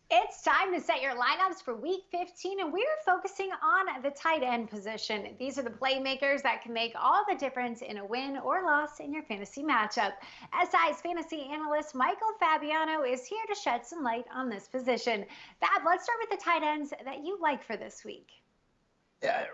It's time to set your lineups for week 15, and we're focusing on the tight end position. These are the playmakers that can make all the difference in a win or loss in your fantasy matchup. SI's fantasy analyst Michael Fabiano is here to shed some light on this position. Fab, let's start with the tight ends that you like for this week.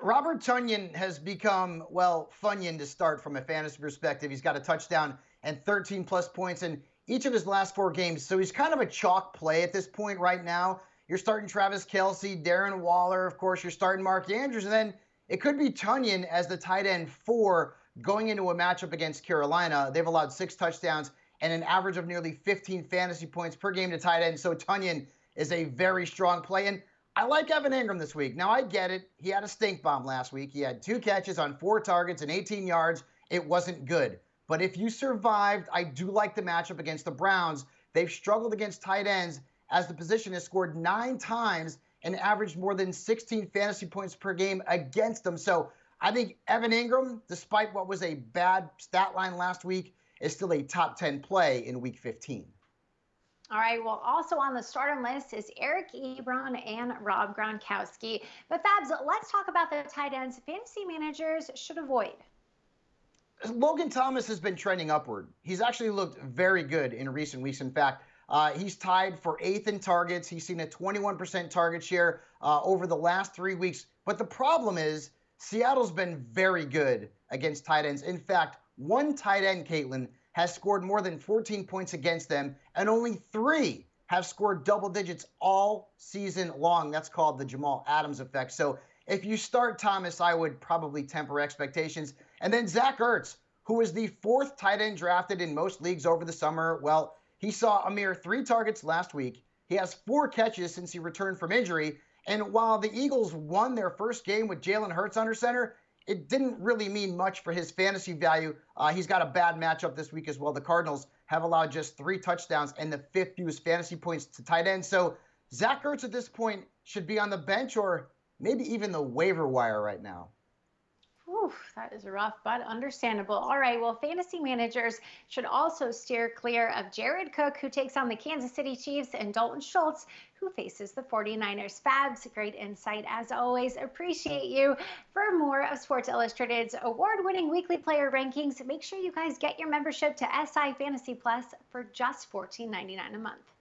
Robert Tonyan has become, well, Funyan to start from a fantasy perspective. He's got a touchdown and 13 plus points in each of his last 4 games. So he's kind of a chalk play at this point right now. You're starting Travis Kelce, Darren Waller. Of course, you're starting Mark Andrews. And then it could be Tonyan as the tight end 4 going into a matchup against Carolina. They've allowed 6 touchdowns and an average of nearly 15 fantasy points per game to tight end. So Tonyan is a very strong play. And I like Evan Ingram this week. Now, I get it. He had a stink bomb last week. He had 2 catches on 4 targets and 18 yards. It wasn't good. But if you survived, I do like the matchup against the Browns. They've struggled against tight ends as the position has scored 9 times and averaged more than 16 fantasy points per game against them. So I think Evan Ingram, despite what was a bad stat line last week, is still a top 10 play in week 15. All right, well, also on the starting list is Eric Ebron and Rob Gronkowski. But Fabs, let's talk about the tight ends fantasy managers should avoid. Logan Thomas has been trending upward. He's actually looked very good in recent weeks. In fact, he's tied for 8th in targets. He's seen a 21% target share over the last 3 weeks. But the problem is Seattle's been very good against tight ends. In fact, one tight end, Kaitlin, has scored more than 14 points against them, and only 3 have scored double digits all season long. That's called the Jamal Adams effect. So if you start Thomas, I would probably temper expectations. And then Zach Ertz, who is the 4th tight end drafted in most leagues over the summer. Well, he saw a mere 3 targets last week. He has 4 catches since he returned from injury. And while the Eagles won their first game with Jalen Hurts under center, it didn't really mean much for his fantasy value. He's got a bad matchup this week as well. The Cardinals have allowed just 3 touchdowns and the 5th fewest fantasy points to tight end. So Zach Ertz at this point should be on the bench or maybe even the waiver wire right now. Whew, that is rough, but understandable. All right, well, fantasy managers should also steer clear of Jared Cook, who takes on the Kansas City Chiefs, and Dalton Schultz, who faces the 49ers. Fabs, great insight as always. Appreciate you. For more of Sports Illustrated's award-winning weekly player rankings, make sure you guys get your membership to SI Fantasy Plus for just $14.99 a month.